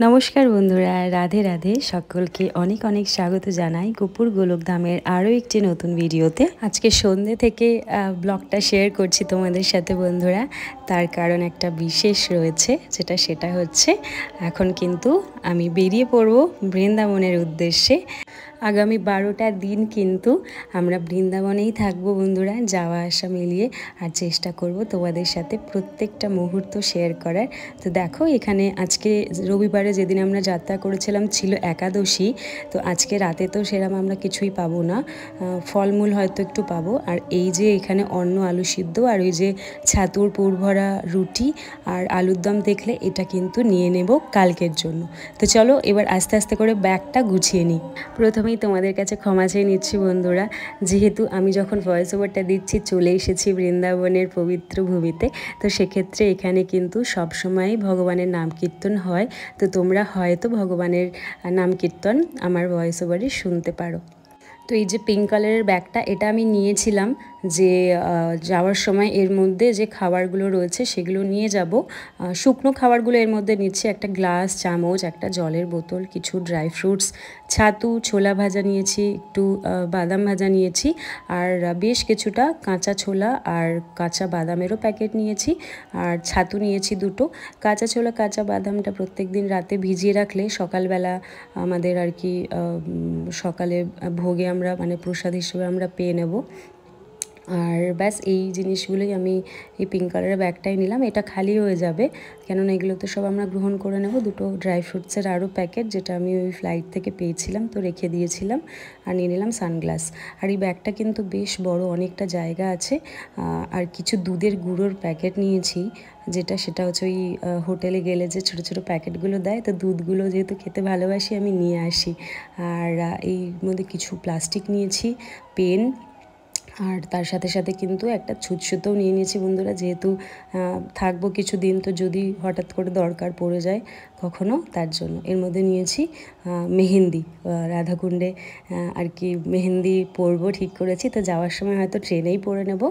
নমস্কার বন্ধুরা, রাধে রাধে। সকলকে অনেক অনেক স্বাগত জানাই গোপুর গোলকধামের আরও একটি নতুন ভিডিওতে। আজকে সন্ধ্যে থেকে ব্লগটা শেয়ার করছি তোমাদের সাথে বন্ধুরা। তার কারণ একটা বিশেষ রয়েছে, সেটা হচ্ছে এখন কিন্তু আমি বেরিয়ে পড়ব বৃন্দাবনের উদ্দেশ্যে। আগামী 12টা দিন কিন্তু আমরা বৃন্দাবনেই থাকবো বন্ধুরা, যাওয়া আসা মিলিয়ে। আর চেষ্টা করব তোমাদের সাথে প্রত্যেকটা মুহূর্ত শেয়ার করার। তো দেখো, এখানে আজকে রবিবারে যেদিন আমরা যাত্রা করেছিলাম ছিল একাদশী। তো আজকে রাতে তো সেরকম আমরা কিছুই পাবো না, ফলমূল হয়তো একটু পাবো। আর এই যে এখানে অন্ন, আলু সিদ্ধ আর ওই যে ছাতুর পুরভরা রুটি আর আলুর দম দেখলে, এটা কিন্তু নিয়ে নেব কালকের জন্য। তো চলো এবার আস্তে আস্তে করে ব্যাগটা গুছিয়ে নিই। প্রথমেই তোমাদের কাছে ক্ষমা চেয়ে নিচ্ছি বন্ধুরা, যেহেতু আমি যখন ভয়েস ওভারটা দিচ্ছি চলে এসেছি বৃন্দাবনের পবিত্র ভূমিতে। তো সেক্ষেত্রে এখানে কিন্তু সবসময়ই ভগবানের নাম কীর্তন হয়। তো তোমরা হয়তো ভগবানের নাম কীর্তন আমার ভয়েস ওভারে শুনতে পারো। তো এই যে পিঙ্ক কালারের ব্যাগটা, এটা আমি নিয়েছিলাম যে যাওয়ার সময় এর মধ্যে যে খাবারগুলো রয়েছে সেগুলো নিয়ে যাব। শুকনো খাবারগুলো এর মধ্যে নিচ্ছি, একটা গ্লাস, চামচ, একটা জলের বোতল, কিছু ড্রাই ফ্রুটস, ছাতু, ছোলা ভাজা নিয়েছি, একটু বাদাম ভাজা নিয়েছি, আর বেশ কিছুটা কাঁচা ছোলা আর কাঁচা বাদামেরও প্যাকেট নিয়েছি, আর ছাতু নিয়েছি দুটো। কাঁচা ছোলা, কাঁচা বাদামটা প্রত্যেক দিন রাতে ভিজিয়ে রাখলে সকালবেলা আমাদের আর কি সকালে ভোগে আমরা মানে প্রসাদ হিসেবে আমরা পেয়ে নেব। আর ব্যাস এই জিনিসগুলোই আমি এই পিঙ্ক কালারের ব্যাগটাই নিলাম। এটা খালি হয়ে যাবে, কেননা এগুলো তো সব আমরা গ্রহণ করে নেব। দুটো ড্রাই ফ্রুটসের আরও প্যাকেট, যেটা আমি ওই ফ্লাইট থেকে পেয়েছিলাম, তো রেখে দিয়েছিলাম। আর নিয়ে নিলাম সানগ্লাস। আর এই ব্যাগটা কিন্তু বেশ বড়, অনেকটা জায়গা আছে। আর কিছু দুধের গুঁড়োর প্যাকেট নিয়েছি, সেটা হচ্ছে ওই হোটেলে গেলে যে ছোটো ছোটো প্যাকেটগুলো দেয়, তো দুধগুলো যেহেতু খেতে ভালোবাসি আমি নিয়ে আসি। আর এই মধ্যে কিছু প্লাস্টিক নিয়েছি, পেন, আর তার সাথে সাথে কিন্তু একটা ছুঁচসুতোও নিয়ে নিয়েছি বন্ধুরা, যেহেতু থাকবো কিছু দিন, তো যদি হঠাৎ করে দরকার পড়ে যায় কখনো, তার জন্য। এর মধ্যে নিয়েছি মেহেন্দি, রাধাকুণ্ডে আর কি মেহেন্দি পরবো ঠিক করেছি, তো যাওয়ার সময় হয়তো ট্রেনেই পরে নেব।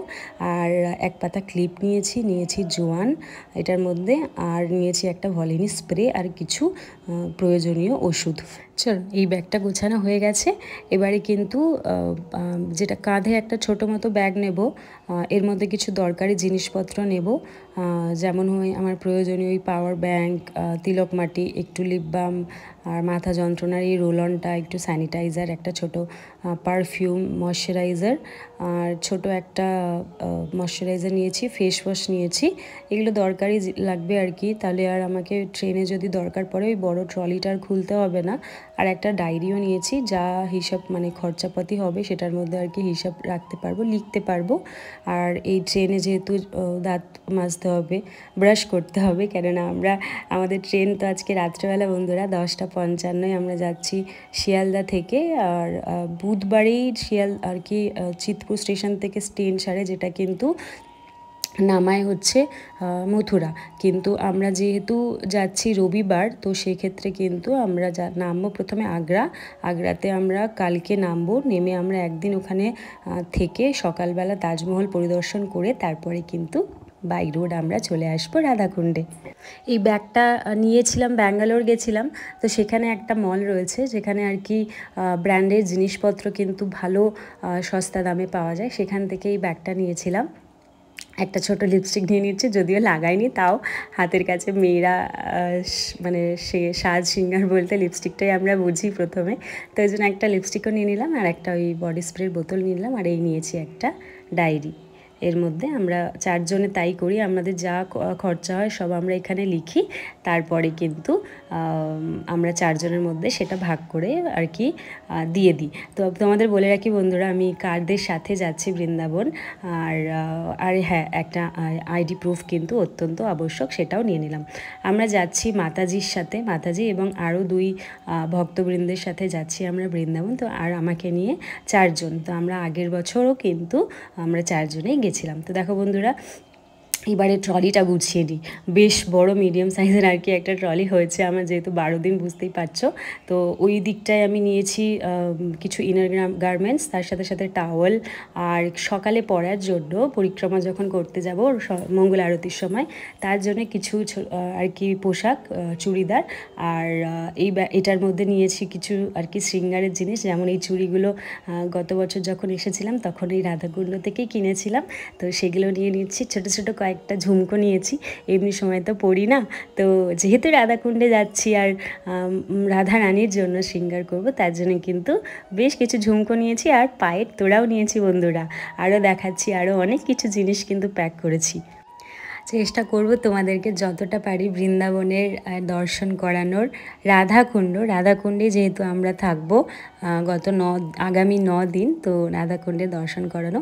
আর এক পাতা ক্লিপ নিয়েছি জোয়ান এটার মধ্যে, আর নিয়েছি একটা ভলিনি স্প্রে আর কিছু প্রয়োজনীয় ওষুধ। চল, এই ব্যাগটা গোছানো হয়ে গেছে। এবারে কিন্তু যেটা কাঁধে একটা ছোটো মতো ব্যাগ নেব, এর মধ্যে কিছু দরকারি জিনিসপত্র নেব, যেমন হয় আমার প্রয়োজনীয় ওই পাওয়ার ব্যাঙ্ক, তিলক মাটি, একটু লিপ বাম, আর মাথা যন্ত্রণার এই রোল অনটা, একটু স্যানিটাইজার, একটা ছোটো পারফিউম, ময়শ্চারাইজার, আর ছোটো একটা ময়শ্চারাইজার নিয়েছি, ফেস ওয়াশ নিয়েছি। এগুলো দরকারি লাগবে আর কি, তাহলে আর আমাকে ট্রেনে যদি দরকার পড়ে ওই বড় ট্রলিটা আর খুলতে হবে না। আর একটা ডায়েরিও নিয়েছি, যা হিসাব মানে খরচাপাতি হবে সেটার মধ্যে আর কি হিসাব রাখতে পারবো, লিখতে পারবো। আর এই ট্রেনে যেহেতু দাঁত মাজতে হবে, ব্রাশ করতে হবে, কেননা আমাদের ট্রেন তো আজকে রাত্রেবেলা বন্ধুরা 10:55 আমরা যাচ্ছি শিয়ালদা থেকে। আর বুধবারেই আর কি চিতপুর স্টেশন থেকে ট্রেন ছাড়ে, যেটা কিন্তু নামায় হচ্ছে মথুরা। কিন্তু আমরা যেহেতু যাচ্ছি রবিবার, তো সেক্ষেত্রে কিন্তু আমরা নামবো প্রথমে আগ্রাতে আমরা কালকে নামবো। নেমে আমরা একদিন ওখানে থেকে সকালবেলা তাজমহল পরিদর্শন করে তারপরে কিন্তু বাই রোড আমরা চলে আসবো রাধাকুণ্ডে। এই ব্যাগটা নিয়েছিলাম, ব্যাঙ্গালোর গেছিলাম, তো সেখানে একটা মল রয়েছে যেখানে আর কি ব্র্যান্ডের জিনিসপত্র কিন্তু ভালো সস্তা দামে পাওয়া যায়, সেখান থেকে এই ব্যাগটা নিয়েছিলাম। একটা ছোট লিপস্টিক নিয়ে নিচ্ছে, যদিও লাগাইনি, তাও হাতের কাছে মেয়েরা মানে সে সাজ সিঙ্গার বলতে লিপস্টিকটাই আমরা বুঝি প্রথমে, তো ওই জন্য একটা লিপস্টিকও নিয়ে নিলাম, আর একটা ওই বডি স্প্রের বোতল নিলাম, আর এই নিয়েছি একটা ডায়েরি। এর মধ্যে আমরা চারজনে তাই করি, আমাদের যা খরচা হয় সব আমরা এখানে লিখি, তারপরে কিন্তু আমরা চারজনের মধ্যে সেটা ভাগ করে আর কি দিয়ে দিই। তো তোমাদের বলে রাখি বন্ধুরা, আমি কারদের সাথে যাচ্ছি বৃন্দাবন। আর হ্যাঁ, একটা আইডি প্রুফ কিন্তু অত্যন্ত আবশ্যক, সেটাও নিয়ে নিলাম। আমরা যাচ্ছি মাতাজির সাথে, মাতাজি এবং আরও 2 ভক্তবৃন্দের সাথে যাচ্ছি আমরা বৃন্দাবন। তো আর আমাকে নিয়ে 4 জন। তো আমরা আগের বছরও কিন্তু আমরা 4 জনেই গেছিলাম। তো দেখো বন্ধুরা, এবারে ট্রলিটা গুছিয়ে নিই। বেশ বড় মিডিয়াম সাইজের আর কি একটা ট্রলি হয়েছে আমার, যেহেতু 12 দিন বুঝতেই পারছো। তো ওই দিকটায় আমি নিয়েছি কিছু ইনার গার্মেন্টস, তার সাথে সাথে টাওয়েল, আর সকালে পরার জন্য পরিক্রমা যখন করতে যাব মঙ্গল আরতির সময়, তার জন্য কিছু আর কি পোশাক, চুড়িদার। আর এটার মধ্যে নিয়েছি কিছু আর কি শৃঙ্গারের জিনিস, যেমন এই চুড়িগুলো গত বছর যখন এসেছিলাম তখন এই রাধাকুণ্ড থেকেই কিনেছিলাম, তো সেগুলো নিয়ে নিচ্ছি। ছোটো ছোটো কয়েকটা ঝুমকো নিয়েছি, এমনি সময় তো পরি না, তো যেহেতু রাধাকুণ্ডে যাচ্ছি আর রাধা রানীর জন্য শৃঙ্গার করব, তার জন্য কিন্তু বেশ কিছু ঝুমকো নিয়েছি, আর পায়ের তোড়াও নিয়েছি বন্ধুরা। আরও দেখাচ্ছি, আরও অনেক কিছু জিনিস কিন্তু প্যাক করেছি। চেষ্টা করব তোমাদেরকে যতটা পারি বৃন্দাবনের দর্শন করানোর। রাধাকুণ্ডে যেহেতু আমরা থাকবো আগামী 9 দিন, তো রাধাকুণ্ডে দর্শন করানো।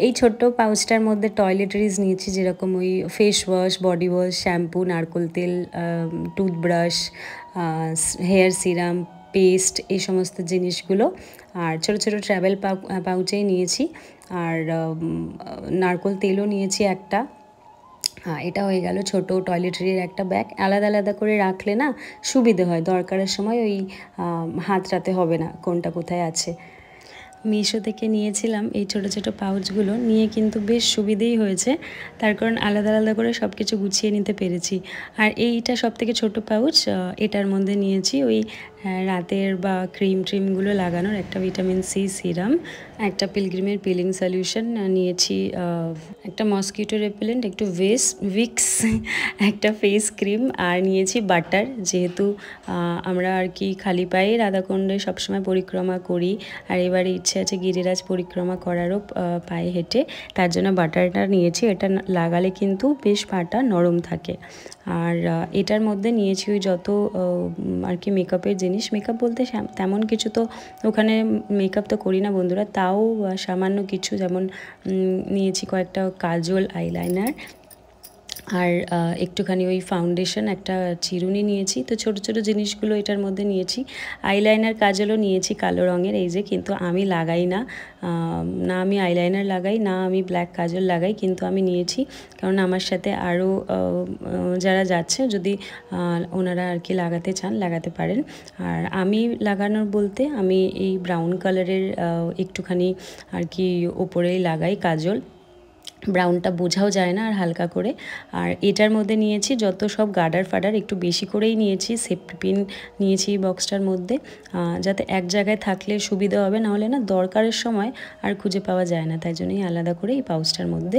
এই ছোট্ট পাউচটার মধ্যে টয়লেটারিজ নিয়েছি, যেরকম ওই face wash, body wash, shampoo, নারকোল তেল, টুথব্রাশ, হেয়ার সিরাম, পেস্ট, এই সমস্ত জিনিসগুলো। আর ছোটো ছোটো ট্রাভেল পাউচেই নিয়েছি, আর নারকোল তেলও নিয়েছি একটা। এটা হয়ে গেল ছোট টয়লেটারির একটা ব্যাগ। আলাদা আলাদা করে রাখলে না সুবিধে হয়, দরকারের সময় ওই হাতড়াতে হবে না কোনটা কোথায় আছে। মিশো থেকে নিয়েছিলাম এই ছোটো ছোটো পাউচগুলো, নিয়ে কিন্তু বেশ সুবিধেই হয়েছে, তার কারণ আলাদা আলাদা করে সব কিছু গুছিয়ে নিতে পেরেছি। আর এইটা সবথেকে ছোটো পাউচ, এটার মধ্যে নিয়েছি ওই রাতের বা ক্রিমগুলো লাগানোর একটা ভিটামিন সি সিরাম, একটা পিলগ্রিমের পিলিং সলিউশন নিয়েছি, একটা মসকিটো রেপেলেন্ট, একটু ভিক্স, একটা ফেস ক্রিম, আর নিয়েছি বাটার। যেহেতু আমরা আর কি খালি পায়ে রাধাকুণ্ডে সবসময় পরিক্রমা করি, আর এবারে ইচ্ছে আছে গিরিরাজ পরিক্রমা করারও পায়ে হেঁটে, তার জন্য বাটারটা নিয়েছি। এটা লাগালে কিন্তু বেশ পাটা নরম থাকে। আর এটার মধ্যে নিয়েছি ওই যত আর কি মেকআপের জিনিস। মেকআপ বলতে তেমন কিছু তো ওখানে মেকআপ তো করি না বন্ধুরা, তাও সামান্য কিছু, যেমন নিয়েছি কয়েকটা কাজল, আইলাইনার, আর একটুখানি ওই ফাউন্ডেশন, একটা চিরুনি নিয়েছি। তো ছোটো ছোটো জিনিসগুলো এটার মধ্যে নিয়েছি। আইলাইনার, কাজলও নিয়েছি কালো রঙের, এই যে, কিন্তু আমি লাগাই না, আমি আইলাইনার লাগাই না, আমি ব্ল্যাক কাজল লাগাই, কিন্তু আমি নিয়েছি কারণ আমার সাথে আরও যারা যাচ্ছে, যদি ওনারা আর কি লাগাতে চান লাগাতে পারেন। আর আমি লাগানোর বলতে আমি এই ব্রাউন কালারের একটুখানি আর কি ওপরেই লাগাই কাজল, ব্রাউনটা বোঝাও যায় না, আর হালকা করে। আর এটার মধ্যে নিয়েছি যত সব গার্ডার ফাডার, একটু বেশি করেই নিয়েছি। সেফটি পিন নিয়েছি বক্সটার মধ্যে, যাতে এক জায়গায় থাকলে সুবিধা হবে, নাহলে না দরকারের সময় আর খুঁজে পাওয়া যায় না, তাই জন্যই আলাদা করে এই পাউচটার মধ্যে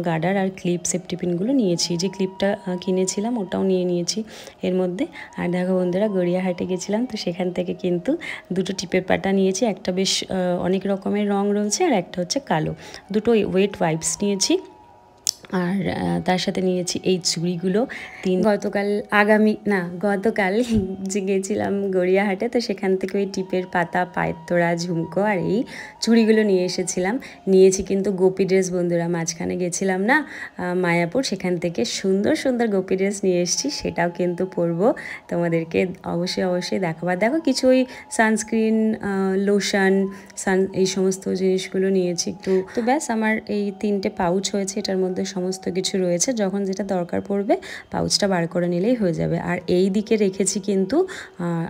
গার্ডার আর ক্লিপ, সেফটি পিনগুলো নিয়েছি। যে ক্লিপটা কিনেছিলাম ওটাও নিয়ে নিয়েছি এর মধ্যে। আর দেখো বন্ধুরা, গড়িয়াহাটে গেছিলাম, তো সেখান থেকে কিন্তু দুটো টিপের পাটা নিয়েছি, একটা বেশ অনেক রকমের রং রয়েছে, আর একটা হচ্ছে কালো। দুটো ওয়েট ওয়াইপস নিয়েছি, আর তার সাথে নিয়েছি এই চুড়িগুলো। গতকাল যে গেছিলাম গড়িয়াহাটে, তো সেখান থেকে ওই টিপের পাতা, পায়ের তোড়া, ঝুমকো আর এই চুড়িগুলো নিয়ে এসেছিলাম। নিয়েছি কিন্তু গোপী ড্রেস বন্ধুরা, মাঝখানে গেছিলাম না মায়াপুর, সেখান থেকে সুন্দর সুন্দর গোপী ড্রেস নিয়ে এসেছি, সেটাও কিন্তু পরবো, তোমাদেরকে অবশ্যই দেখাবার। দেখো কিছু ওই সানস্ক্রিন, লোশন, এই সমস্ত জিনিসগুলো নিয়েছি একটু। তো ব্যাস, আমার এই 3টে পাউচ হয়েছে, এটার মধ্যে সমস্ত কিছু রয়েছে, যখন যেটা দরকার পড়বে পাউচটা বার করে নিলেই হয়ে যাবে। আর এই দিকে রেখেছি কিন্তু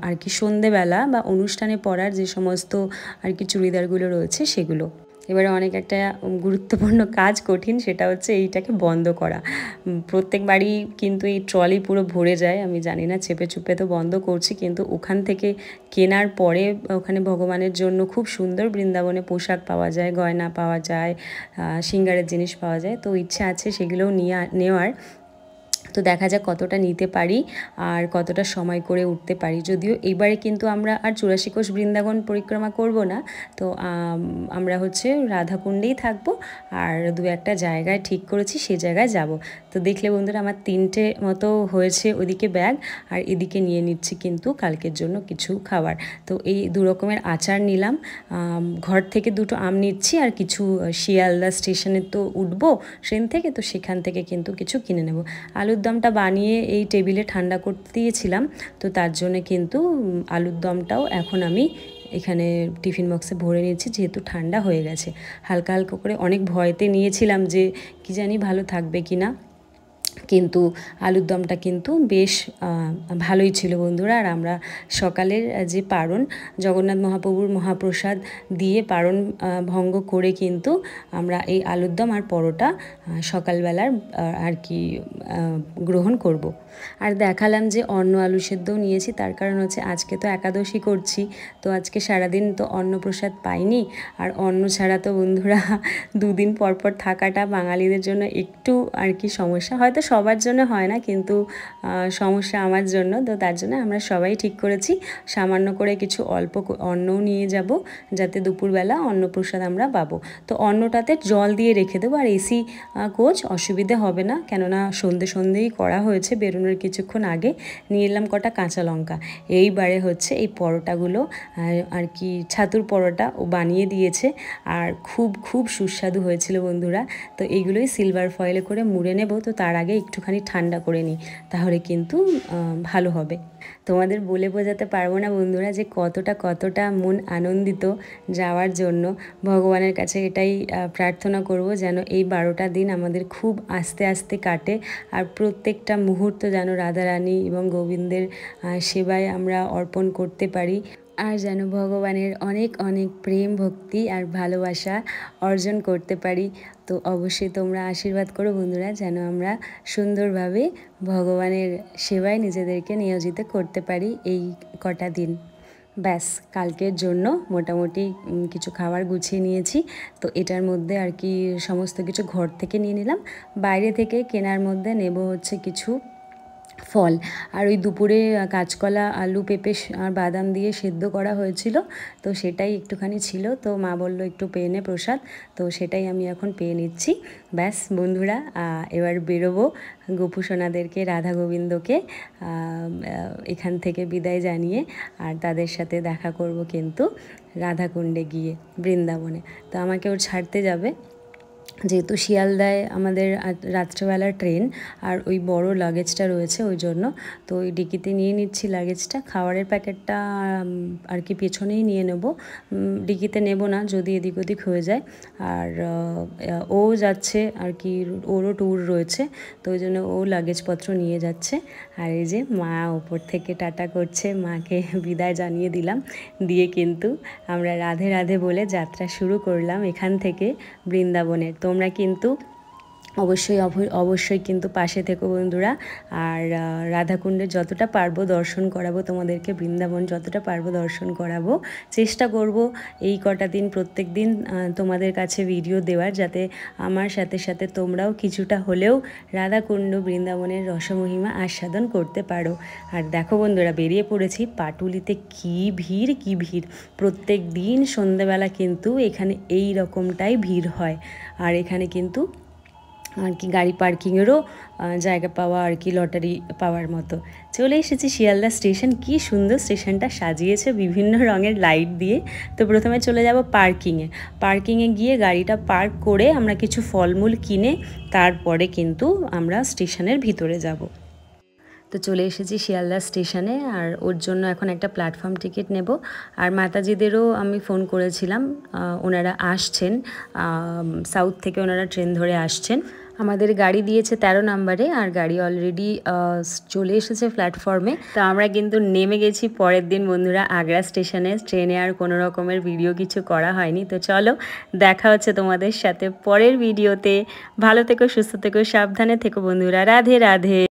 আর কি সন্ধেবেলা বা অনুষ্ঠানে পরার যে সমস্ত আর কি চুড়িদারগুলো রয়েছে সেগুলো। এবারে অনেক একটা গুরুত্বপূর্ণ কাজ, কঠিন, সেটা হচ্ছে এইটাকে বন্ধ করা। প্রত্যেকবারই কিন্তু এই ট্রলি পুরো ভরে যায়, আমি জানি না, চেপে চুপে তো বন্ধ করছি, কিন্তু ওখান থেকে কেনার পরে ওখানে ভগবানের জন্য খুব সুন্দর বৃন্দাবনে পোশাক পাওয়া যায়, গয়না পাওয়া যায়, সিঙ্গারের জিনিস পাওয়া যায়, তো ইচ্ছা আছে সেগুলোও নেওয়ার। তো দেখা যাক কতটা নিতে পারি আর কতটা সময় করে উঠতে পারি। যদিও এইবারে কিন্তু আমরা আর 84 কোষ বৃন্দাবন পরিক্রমা করব না, তো আমরা হচ্ছে রাধাকুণ্ডেই থাকবো, আর 2-1টা জায়গায় ঠিক করেছি, সেই জায়গায় যাব। তো দেখলে বন্ধুরা, আমার 3টে মতো হয়েছে ওদিকে ব্যাগ, আর এদিকে নিয়ে নিচ্ছি কিন্তু কালকের জন্য কিছু খাবার। তো এই 2 রকমের আচার নিলাম, ঘর থেকে 2টো আম নিচ্ছি, আর কিছু শিয়ালদা স্টেশনে তো উঠবো ট্রেন থেকে, তো সেখান থেকে কিন্তু কিছু কিনে নেব। আলুর দমটা বানিয়ে এই টেবিলে ঠান্ডা করতে দিয়েছিলাম, তো তার জন্য কিন্তু আলুর দমটাও এখন আমি এখানে টিফিন বক্সে ভরে নিচ্ছি, যেহেতু ঠান্ডা হয়ে গেছে। হালকা হালকা করে অনেক ভয়তে নিয়েছিলাম যে কি জানি ভালো থাকবে কি না, কিন্তু আলুর দমটা কিন্তু বেশ ভালোই ছিল বন্ধুরা। আর আমরা সকালের যে পারণ, জগন্নাথ মহাপ্রভুর মহাপ্রসাদ দিয়ে পারণ ভঙ্গ করে কিন্তু আমরা এই আলুর দম আর পরোটা সকালবেলার আর কি গ্রহণ করব। আর দেখালাম যে অন্ন আলু সেদ্ধও নিয়েছি, তার কারণ হচ্ছে আজকে তো একাদশী করছি, তো আজকে সারাদিন তো অন্নপ্রসাদ পাইনি। আর অন্ন ছাড়া তো বন্ধুরা দুদিন পর পর থাকাটা বাঙালিদের জন্য একটু আর কি সমস্যা, হয়তো সবার জন্য হয় না, কিন্তু সমস্যা আমার জন্য। তো তার জন্য আমরা সবাই ঠিক করেছি সামান্য করে কিছু অল্প অন্নও নিয়ে যাব, যাতে দুপুরবেলা অন্নপ্রসাদ আমরা পাবো। তো অন্নটাতে জল দিয়ে রেখে দেবো। আর এসি কোচ, অসুবিধে হবে না, কেননা সন্ধেই করা হয়েছে, বেরোনোর কিছুক্ষণ আগে। নিয়ে এলাম কটা কাঁচা লঙ্কা। এইবারে হচ্ছে এই পরোটাগুলো আর কি ছাতুর পরোটা ও বানিয়ে দিয়েছে, আর খুব সুস্বাদু হয়েছিল বন্ধুরা। তো এইগুলোই সিলভার ফয়েলে করে মুড়ে নেব। তো তার আগে একটুখানি ঠান্ডা করে নিই, তাহলে কিন্তু ভালো হবে। তোমাদের বলে বোঝাতে পারবো না বন্ধুরা যে কতটা মন আনন্দিত যাওয়ার জন্য। ভগবানের কাছে এটাই প্রার্থনা করব যেন এই 12টা দিন আমাদের খুব আস্তে আস্তে কাটে, আর প্রত্যেকটা মুহূর্ত যেন রাধারানী এবং গোবিন্দের সেবায় আমরা অর্পণ করতে পারি, আর যেন ভগবানের অনেক প্রেম ভক্তি আর ভালোবাসা অর্জন করতে পারি। তো অবশ্যই তোমরা আশীর্বাদ করো বন্ধুরা, যেন আমরা সুন্দরভাবে ভগবানের সেবায় নিজেদেরকে নিয়োজিত করতে পারি এই কটা দিন। ব্যাস, কালকের জন্য মোটামুটি কিছু খাবার গুছিয়ে নিয়েছি। তো এটার মধ্যে আর কি সমস্ত কিছু ঘর থেকে নিয়ে নিলাম, বাইরে থেকে কেনার মধ্যে নেব হচ্ছে কিছু ফল। আর ওই দুপুরে কাঁচকলা, আলু, পেঁপে আর বাদাম দিয়ে সেদ্ধ করা হয়েছিল, তো সেটাই একটুখানি ছিল। তো মা বললো একটু পেয়ে নে প্রসাদ, তো সেটাই আমি এখন পেয়ে নিচ্ছি। ব্যাস বন্ধুরা, এবার বেরোবো গোপু সোনাদেরকে, রাধা গোবিন্দকে এখান থেকে বিদায় জানিয়ে, আর তাদের সাথে দেখা করব কিন্তু রাধাকুণ্ডে গিয়ে, বৃন্দাবনে। তো আমাকে ওর ছাড়তে যাবে, যেহেতু শিয়ালদায় আমাদের রাত্রেবেলার ট্রেন, আর ওই বড় লাগেজটা রয়েছে ওই জন্য। তো ওই ডিকিতে নিয়ে নিচ্ছি লাগেজটা। খাবারের প্যাকেটটা আর কি পেছনেই নিয়ে নেব, ডিকিতে নেব না যদি এদিক ওদিক হয়ে যায়। আর ও যাচ্ছে আর কি, ওরও ট্যুর রয়েছে, তো ওই জন্য ও লাগেজপত্র নিয়ে যাচ্ছে। আর এই যে মা ওপর থেকে টাটা করছে, মাকে বিদায় জানিয়ে দিলাম, দিয়ে কিন্তু আমরা রাধে রাধে বলে যাত্রা শুরু করলাম এখান থেকে বৃন্দাবনের। তোমরা কিন্তু অবশ্যই কিন্তু পাশে থেকো বন্ধুরা। আর রাধাকুণ্ডে যতটা পারবো দর্শন করাবো তোমাদেরকে, বৃন্দাবন যতটা পারবো দর্শন করাবো, চেষ্টা করব এই কটা দিন প্রত্যেক দিন তোমাদের কাছে ভিডিও দেওয়ার, যাতে আমার সাথে সাথে তোমরাও কিছুটা হলেও রাধাকুণ্ড বৃন্দাবনের রসমহিমা আস্বাদন করতে পারো। আর দেখো বন্ধুরা, বেরিয়ে পড়েছি। পাটুলিতে কি ভিড়! প্রত্যেক দিন সন্ধ্যাবেলা কিন্তু এখানে এই রকমটাই ভিড় হয়। আর এখানে কিন্তু আর কি গাড়ি পার্কিংয়েরও জায়গা পাওয়া আর কি লটারি পাওয়ার মতো। চলে এসেছি শিয়ালদা স্টেশন। কি সুন্দর স্টেশনটা সাজিয়েছে বিভিন্ন রঙের লাইট দিয়ে। তো প্রথমে চলে যাব পার্কিংয়ে গিয়ে গাড়িটা পার্ক করে আমরা কিছু ফলমূল কিনে তারপরে কিন্তু আমরা স্টেশনের ভিতরে যাব। তো চলে এসেছি শিয়ালদা স্টেশনে, আর ওর জন্য এখন একটা প্ল্যাটফর্ম টিকিট নেব। আর মাতাজিদেরও আমি ফোন করেছিলাম, ওনারা আসছেন, সাউথ থেকে ওনারা ট্রেন ধরে আসছেন। আমাদের গাড়ি দিয়েছে 13 নম্বরে, আর গাড়ি অলরেডি চলে এসেছে প্ল্যাটফর্মে। তো আমরা কিন্তু নেমে গেছি পরের দিন বন্ধুরা আগ্রা স্টেশনে। ট্রেনে আর কোনো রকমের ভিডিও কিছু করা হয়নি। তো চলো, দেখা হচ্ছে তোমাদের সাথে পরের ভিডিওতে। ভালো থেকো, সুস্থ থেকো, সাবধানে থেকো বন্ধুরা। রাধে রাধে।